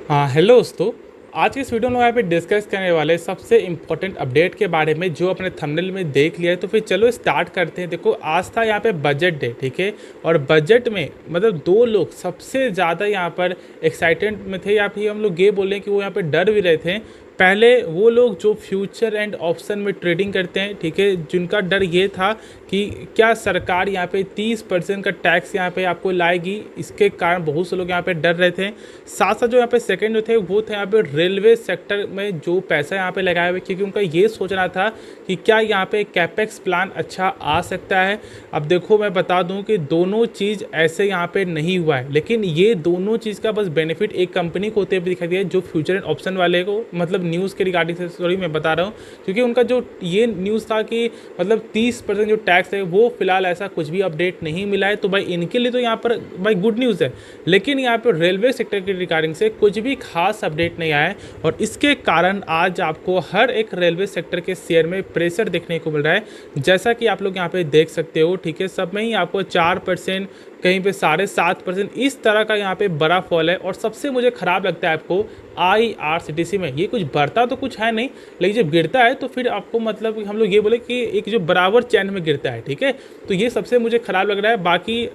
हाँ हेलो दोस्तों। आज की इस वीडियो में यहाँ पे डिस्कस करने वाले सबसे इम्पोर्टेंट अपडेट के बारे में जो अपने थंबनेल में देख लिया है। तो फिर चलो स्टार्ट करते हैं। देखो आज था यहाँ पे बजट डे, ठीक है। और बजट में मतलब दो लोग सबसे ज़्यादा यहाँ पर एक्साइटेड में थे, या फिर हम लोग ये बोलें कि वो यहाँ पे डर भी रहे थे। पहले वो लोग जो फ्यूचर एंड ऑप्शन में ट्रेडिंग करते हैं, ठीक है, जिनका डर ये था कि क्या सरकार यहाँ पे 30% का टैक्स यहाँ पे आपको लाएगी। इसके कारण बहुत से लोग यहाँ पे डर रहे थे। साथ साथ जो यहाँ पे सेकंड जो थे वो थे यहाँ पे रेलवे सेक्टर में जो पैसा यहाँ पे लगाए हुए, क्योंकि उनका ये सोचना था कि क्या यहाँ पे कैपेक्स प्लान अच्छा आ सकता है। अब देखो मैं बता दूं कि दोनों चीज़ ऐसे यहाँ पे नहीं हुआ है, लेकिन ये दोनों चीज़ का बस बेनिफिट एक कंपनी को होते हुए दिखाई दिया जो फ्यूचर एंड ऑप्शन वाले को, मतलब न्यूज़ के रिगार्डिंग से सॉरी मैं बता रहा हूँ, क्योंकि उनका जो ये न्यूज़ था कि मतलब 30% जो टैक्स है वो फिलहाल ऐसा कुछ भी अपडेट नहीं मिला है। तो भाई इनके लिए तो यहाँ पर भाई गुड न्यूज़ है, लेकिन यहाँ पर रेलवे सेक्टर के रिगार्डिंग से कुछ भी खास अपडेट नहीं आया है। और इसके कारण आज आपको हर एक रेलवे सेक्टर के शेयर में प्रेशर देखने को मिल रहा है, जैसा कि आप लोग यहाँ पे देख सकते हो, ठीक है। सब में ही आपको 4%, कहीं पे 7.5%, इस तरह का यहाँ पे बड़ा फॉल है। और सबसे मुझे ख़राब लगता है आपको IRCTC में, ये कुछ बढ़ता तो कुछ है नहीं, लेकिन जब गिरता है तो फिर आपको मतलब हम लोग ये बोले कि एक जो बराबर चैन में गिरता है, ठीक है। तो ये सबसे मुझे ख़राब लग रहा है। बाकी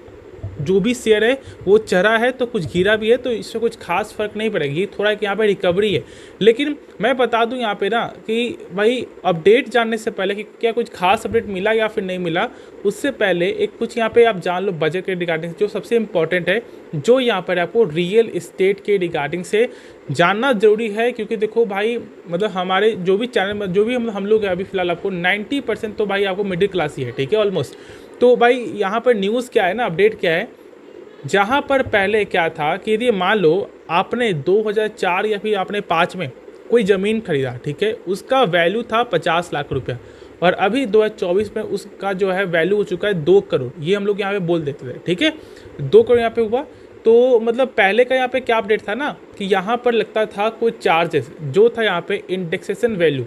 जो भी शेयर है वो चढ़ा है तो कुछ गिरा भी है, तो इससे कुछ खास फर्क नहीं पड़ेगा। ये थोड़ा कि यहाँ पे रिकवरी है। लेकिन मैं बता दूं यहाँ पे ना कि भाई अपडेट जानने से पहले कि क्या कुछ खास अपडेट मिला या फिर नहीं मिला, उससे पहले एक कुछ यहाँ पे आप जान लो बजट के रिगार्डिंग जो सबसे इंपॉर्टेंट है, जो यहाँ पर आपको रियल इस्टेट के रिगार्डिंग से जानना जरूरी है। क्योंकि देखो भाई मतलब हमारे जो भी चैनल में जो भी हम लोग हैं अभी फिलहाल आपको 90% तो भाई आपको मिडिल क्लास ही है, ठीक है, ऑलमोस्ट। तो भाई यहाँ पर न्यूज़ क्या है ना, अपडेट क्या है, जहाँ पर पहले क्या था कि यदि मान लो आपने 2004 या फिर आपने 5 में कोई ज़मीन खरीदा, ठीक है, उसका वैल्यू था 50 लाख रुपया, और अभी 2024 में उसका जो है वैल्यू हो चुका है 2 करोड़। ये हम लोग यहाँ पे बोल देते थे, ठीक है, 2 करोड़ यहाँ पे हुआ। तो मतलब पहले का यहाँ पे क्या अपडेट था ना कि यहाँ पर लगता था कुछ चार्जेस जो था यहाँ पे इंडेक्सेशन वैल्यू।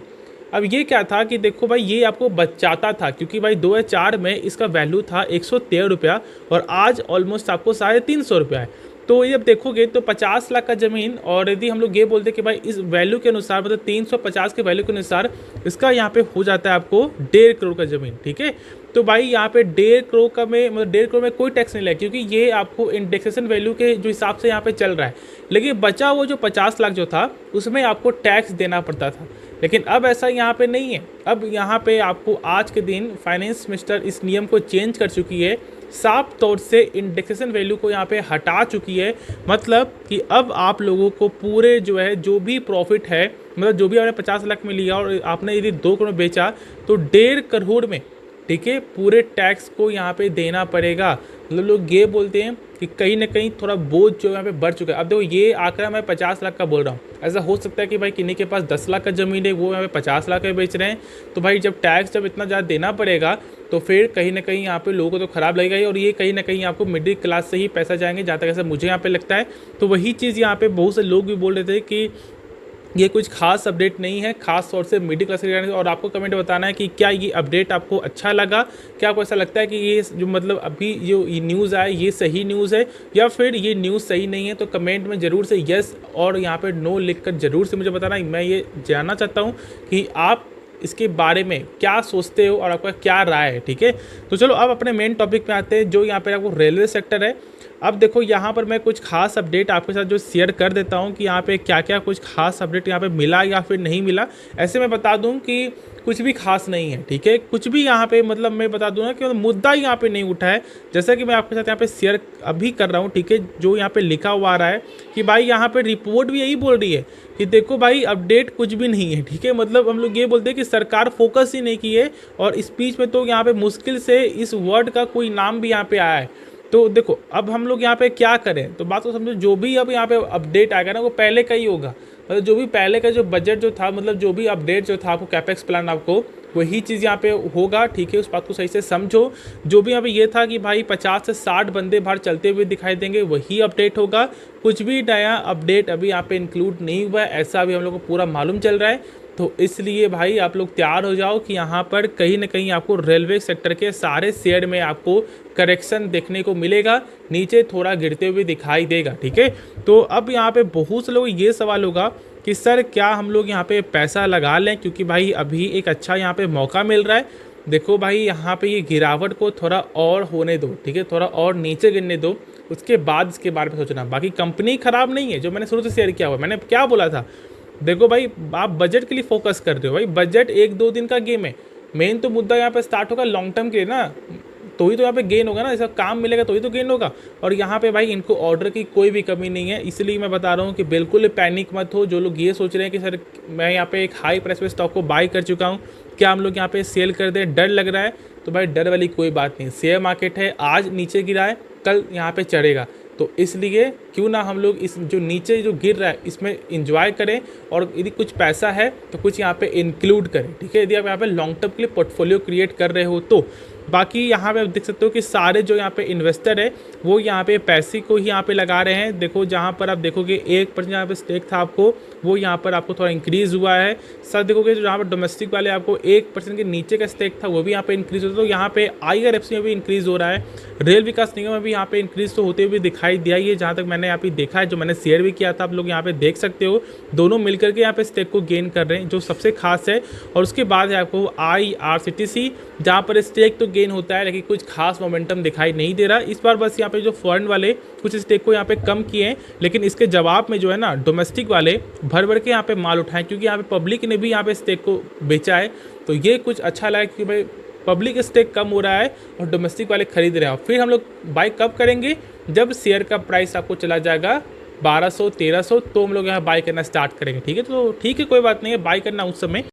अब ये क्या था कि देखो भाई ये आपको बचाता था, क्योंकि भाई 2004 में इसका वैल्यू था 113 रुपया और आज ऑलमोस्ट आपको 350 रुपया है। तो ये अब देखोगे तो 50 लाख का ज़मीन, और यदि हम लोग ये बोलते कि भाई इस वैल्यू के अनुसार मतलब 350 के वैल्यू के अनुसार इसका यहाँ पे हो जाता है आपको 1.5 करोड़ का ज़मीन, ठीक है। तो भाई यहाँ पे 1.5 करोड़ का में मतलब 1.5 करोड़ में कोई टैक्स नहीं लगा, क्योंकि ये आपको इंडेक्सेशन वैल्यू के जो हिसाब से यहाँ पे चल रहा है। लेकिन बचा हुआ जो 50 लाख जो था उसमें आपको टैक्स देना पड़ता था, लेकिन अब ऐसा यहाँ पे नहीं है। अब यहाँ पे आपको आज के दिन फाइनेंस मिनिस्टर इस नियम को चेंज कर चुकी है, साफ तौर से इंडेक्सेशन वैल्यू को यहाँ पे हटा चुकी है। मतलब कि अब आप लोगों को पूरे जो है जो भी प्रॉफिट है, मतलब जो भी आपने 50 लाख में लिया और आपने यदि 2 करोड़ बेचा तो 1.5 करोड़ में, ठीक है, पूरे टैक्स को यहाँ पे देना पड़ेगा। मतलब लोग ये बोलते हैं कि कहीं ना कहीं थोड़ा बोझ जो यहाँ पे बढ़ चुका है। अब देखो ये आंकड़ा मैं 50 लाख का बोल रहा हूँ, ऐसा हो सकता है कि भाई किन्हीं के पास 10 लाख का ज़मीन है वो यहाँ पे 50 लाख का बेच रहे हैं। तो भाई जब टैक्स जब इतना ज़्यादा देना पड़ेगा तो फिर कहीं ना कहीं यहाँ पे लोगों को तो ख़राब लगेगा ही, और ये कहीं ना कहीं आपको मिडिल क्लास से ही पैसा जाएंगे, जहाँ तक ऐसा मुझे यहाँ पे लगता है। तो वही चीज़ यहाँ पे बहुत से लोग भी बोल रहे थे कि ये कुछ खास अपडेट नहीं है, खास तौर से मिडिल क्लास के। और आपको कमेंट बताना है कि क्या ये अपडेट आपको अच्छा लगा, क्या आपको ऐसा लगता है कि ये जो मतलब अभी जो ये न्यूज़ आया ये सही न्यूज़ है या फिर ये न्यूज़ सही नहीं है। तो कमेंट में ज़रूर से यस और यहाँ पे नो लिखकर ज़रूर से मुझे बताना। मैं ये जानना चाहता हूँ कि आप इसके बारे में क्या सोचते हो और आपका क्या राय है, ठीक है। तो चलो अब अपने मेन टॉपिक पे आते हैं, जो यहाँ पे आपको रेलवे सेक्टर है। अब देखो यहाँ पर मैं कुछ खास अपडेट आपके साथ जो शेयर कर देता हूँ कि यहाँ पे क्या क्या कुछ खास अपडेट यहाँ पे मिला या फिर नहीं मिला। ऐसे मैं बता दूँ कि कुछ भी खास नहीं है, ठीक है, कुछ भी यहाँ पे मतलब मैं बता दूँ ना कि मुद्दा यहाँ पे नहीं उठा है, जैसा कि मैं आपके साथ यहाँ पे शेयर अभी कर रहा हूँ, ठीक है। जो यहाँ पे लिखा हुआ आ रहा है कि भाई यहाँ पे रिपोर्ट भी यही बोल रही है कि देखो भाई अपडेट कुछ भी नहीं है, ठीक है। मतलब हम लोग ये बोलते हैं कि सरकार फोकस ही नहीं की है, और स्पीच में तो यहाँ पे मुश्किल से इस वर्ड का कोई नाम भी यहाँ पे आया है। तो देखो अब हम लोग यहाँ पे क्या करें, तो बात को समझो, जो भी अब यहाँ पे अपडेट आएगा ना वो पहले का ही होगा। मतलब जो भी पहले का जो बजट जो था, मतलब जो भी अपडेट जो था आपको कैपेक्स प्लान आपको वही चीज़ यहाँ पे होगा, ठीक है। उस बात को सही से समझो। जो भी यहाँ पे ये था कि भाई 50 से 60 बंदे बाहर चलते हुए दिखाई देंगे, वही अपडेट होगा। कुछ भी नया अपडेट अभी यहाँ पे इंक्लूड नहीं हुआ है, ऐसा अभी हम लोग को पूरा मालूम चल रहा है। तो इसलिए भाई आप लोग तैयार हो जाओ कि यहाँ पर कहीं ना कहीं आपको रेलवे सेक्टर के सारे शेयर में आपको करेक्शन देखने को मिलेगा, नीचे थोड़ा गिरते हुए दिखाई देगा, ठीक है। तो अब यहाँ पे बहुत से लोग ये सवाल होगा कि सर क्या हम लोग यहाँ पे पैसा लगा लें, क्योंकि भाई अभी एक अच्छा यहाँ पे मौका मिल रहा है। देखो भाई यहाँ पे ये गिरावट को थोड़ा और होने दो, ठीक है, थोड़ा और नीचे गिरने दो, उसके बाद इसके बारे में सोचना। बाकी कंपनी खराब नहीं है, जो मैंने शुरू से शेयर किया हुआ, मैंने क्या बोला था, देखो भाई आप बजट के लिए फोकस कर रहे हो, भाई बजट एक दो दिन का गेम है, मेन तो मुद्दा यहाँ पे स्टार्ट होगा लॉन्ग टर्म के लिए ना, तो ही तो यहाँ पे गेन होगा ना, ऐसा काम मिलेगा तो ही तो गेन होगा। और यहाँ पे भाई इनको ऑर्डर की कोई भी कमी नहीं है, इसलिए मैं बता रहा हूँ कि बिल्कुल पैनिक मत हो। जो लोग ये सोच रहे हैं कि सर मैं यहाँ पे एक हाई प्राइस पे स्टॉक को बाई कर चुका हूँ, क्या हम लोग यहाँ पे सेल कर दें, डर लग रहा है, तो भाई डर वाली कोई बात नहीं। शेयर मार्केट है, आज नीचे गिरा है, कल यहाँ पे चढ़ेगा, तो इसलिए क्यों ना हम लोग इस जो नीचे जो गिर रहा है इसमें इंजॉय करें, और यदि कुछ पैसा है तो कुछ यहाँ पे इंक्लूड करें, ठीक है, यदि आप यहाँ पे लॉन्ग टर्म के लिए पोर्टफोलियो क्रिएट कर रहे हो तो। बाकी यहाँ पे आप देख सकते हो कि सारे जो यहाँ पे इन्वेस्टर है वो यहाँ पे पैसे को ही यहाँ पे लगा रहे हैं। देखो जहाँ पर आप देखोगे 1% यहाँ पे स्टेक था आपको, वो यहाँ पर आपको थोड़ा इंक्रीज़ हुआ है। सर देखोगे जो यहाँ पर डोमेस्टिक वाले आपको 1% के नीचे का स्टेक था वो भी यहाँ पे इंक्रीज़ होता है, तो यहाँ पे IRFC में भी इंक्रीज़ हो रहा है, रेल विकास निगम में भी यहाँ पे इंक्रीज़ तो होते हुए दिखाई दिया ही है, जहाँ तक मैंने यहाँ पे देखा है, जो मैंने शेयर भी किया था, आप लोग यहाँ पे देख सकते हो, दोनों मिलकर के यहाँ पे स्टेक को गेन कर रहे हैं, जो सबसे खास है। और उसके बाद है आपको IRCTC, जहाँ पर स्टेक तो गेन होता है लेकिन कुछ खास मोमेंटम दिखाई नहीं दे रहा इस बार। बस यहाँ पे जो फॉरेन वाले कुछ स्टेक को यहाँ पे कम किए हैं, लेकिन इसके जवाब में जो है ना डोमेस्टिक वाले भर भर के यहाँ पे माल उठाएं, क्योंकि यहाँ पे पब्लिक ने भी यहाँ पे स्टेक को बेचा है। तो ये कुछ अच्छा लगा कि भाई पब्लिक स्टेक कम हो रहा है और डोमेस्टिक वाले खरीद रहे हैं। फिर हम लोग बाई कब करेंगे, जब शेयर का प्राइस आपको चला जाएगा 1200 1300, तो हम लोग यहाँ बाई करना स्टार्ट करेंगे, ठीक है। तो ठीक है, कोई बात नहीं है, बाई करना उस समय।